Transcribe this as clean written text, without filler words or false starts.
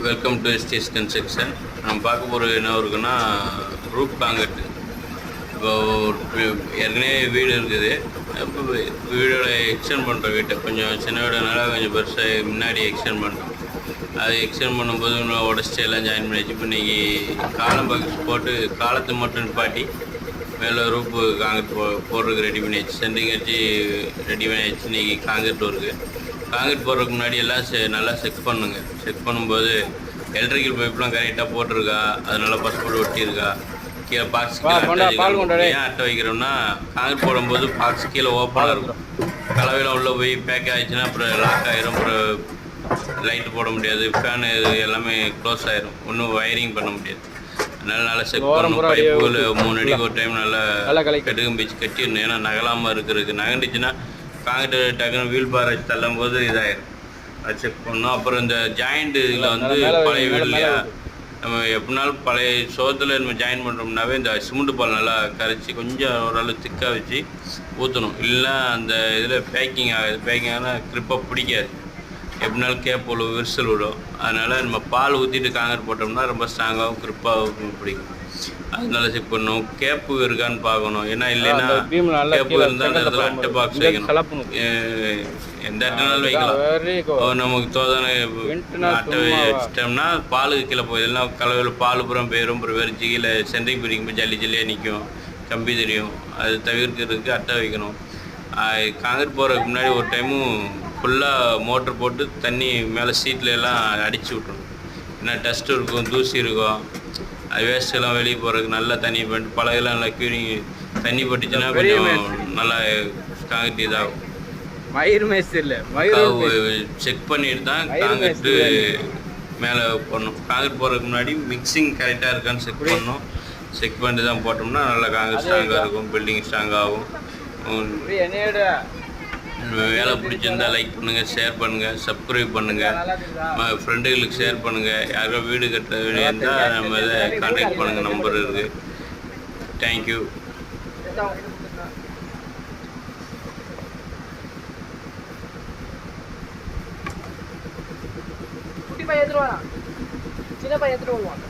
Welcome to SDS construction. நம்ம பார்க்க போகிறது என்ன இருக்குன்னா, ரூப் காங்கிரீட். இப்போ ஏற்கனவே வீடு இருக்குது. இப்போ வீடோட எக்ஸ்டெண்ட் பண்ணுறோம். வீட்டை கொஞ்சம் சின்ன வீடுனால கொஞ்சம் பெருசாக முன்னாடி எக்ஸ்டெண்ட் பண்ணுறோம். அது எக்ஸ்டெண்ட் பண்ணும்போது இன்னும் உடச்சிட்டு எல்லாம் ஜாயின் பண்ணியாச்சு. இப்போ இன்றைக்கி காலம் பாக்ஸ் போட்டு காலத்தை மட்டும் நிப்பாட்டி மேலே ரூப்பு காங்கிரீட் போடுறதுக்கு ரெடி பண்ணியாச்சு. சென்டிங் அடிச்சு ரெடி பண்ணியாச்சு. இன்றைக்கி காங்கிரீட் இருக்குது. காங்கிரீட் போடுறதுக்கு முன்னாடி எல்லாம் நல்லா செக் பண்ணுங்க. செக் பண்ணும்போது எலக்ட்ரிக்கல் பைப்லாம் கரெக்டாக போட்டிருக்கா, அதனால பாஸ்போர்ட் ஒட்டியிருக்கா, கீழே பாக்ஸ் ஏன் அட்டை வைக்கிறோம்னா, காங்கிரீட் போடும்போது பாக்ஸ் கீழே ஓப்பனாக இருக்கும். கலவையெல்லாம் உள்ளே போய் பேக் ஆகிடுச்சுன்னா அப்புறம் லாக் ஆகிரும். அப்புறம் லைட்டு போட முடியாது, ஃபேனு எல்லாமே க்ளோஸ் ஆகிரும், ஒன்றும் வயரிங் பண்ண முடியாது. அதனால நல்லா செக் பண்ணணும். பைப்புகள் 3 அடிக்கு ஒரு டைம் நல்லா கட்டுக்கும் பீச்சு கட்டிடணும். ஏன்னா நகலாமல் இருக்கிறதுக்கு, நகண்டுச்சுன்னா காங்கிரீட் டக்குன்னு வீல் பார் வச்சு தள்ளும் போது இதாகிடும். அது செக் பண்ணணும். அப்புறம் இந்த ஜாயிண்ட் இதில் வந்து பழைய வீடுலையா நம்ம எப்படினாலும் பழைய சோத்தில் நம்ம ஜாயின் பண்ணுறோம்னாவே இந்த சிமெண்ட் பால் நல்லா கரைச்சி கொஞ்சம் ஓரளவு திக்காக வச்சு ஊற்றணும். இல்லைன்னா அந்த இதில் பேக்கிங் ஆகுது. பேக்கிங் ஆனால் கிரிப்பாக பிடிக்காது, எப்படினாலும் கேப் விழும், விரிசல் விடும். அதனால் நம்ம பால் ஊற்றிட்டு காங்கிரீட் போட்டோம்னா ரொம்ப ஸ்ட்ராங்காகவும் கிரிப்பாகவும் பிடிக்கும். அதனால செக் பண்ணணும். கேப்பு இருக்கான்னு பார்க்கணும். ஏன்னா இல்லைன்னா கேப்பு இருந்தால் அந்த இடத்துல அட்டை பாக்ஸ் வைக்கணும். எந்த அட்டைனாலும் வைக்கலாம். நமக்கு தோதான அட்டை வச்சிட்டோம்னா பாலுக்கு கீழே போய் இல்லைன்னா கலவையில் பால் புறம் போயிடும். அப்புறம் வெறிச்சு கீழே சென்ட்ரிங் பிடிக்கும்போது ஜல்லி ஜல்லியாக நிற்கும், கம்பி தெரியும். அது தவிர்க்கிறதுக்கு அட்டை வைக்கணும். காங்கிரீட் போகிறதுக்கு முன்னாடி ஒரு டைமும் ஃபுல்லாக மோட்ரு போட்டு தண்ணி மேலே சீட்டில் எல்லாம் அடித்து விட்றணும். ஏன்னா டஸ்ட்டு இருக்கும், தூசி இருக்கும், அது வேஸ்ட்டெல்லாம் வெளியே போகிறதுக்கு நல்லா தண்ணி பண்ணிட்டு பழகெல்லாம் நல்லா க்யூரிங் தண்ணி பட்டுச்சுன்னா கொஞ்சம் நல்லா காங்கிரீட் இதாகும். செக் பண்ணிட்டு தான் காங்கிரீட்டு மேலே போடணும். காங்கிரீட் போடுறதுக்கு முன்னாடி மிக்சிங் கரெக்டாக இருக்கான்னு செக் பண்ணணும். செக் பண்ணிட்டு தான் போட்டோம்னா நல்லா காங்கிரீட் ஸ்ட்ராங்காக இருக்கும், பில்டிங் ஸ்ட்ராங்காகும். வேலை பிடிச்சிருந்தா லைக் பண்ணுங்கள், ஷேர் பண்ணுங்கள், சப்ஸ்கிரைப் பண்ணுங்கள், ஃப்ரெண்டுகளுக்கு ஷேர் பண்ணுங்கள். யாரோ வீடு கட்ட வேண்டிய இருந்தால் நம்ம இதை கான்டாக்ட் பண்ணுங்கள், நம்பர் இருக்குது. தேங்க்யூ. குட்டி பையன் எடுத்துருவானா, சின்ன பையன் எடுத்துட்டு வருவான்.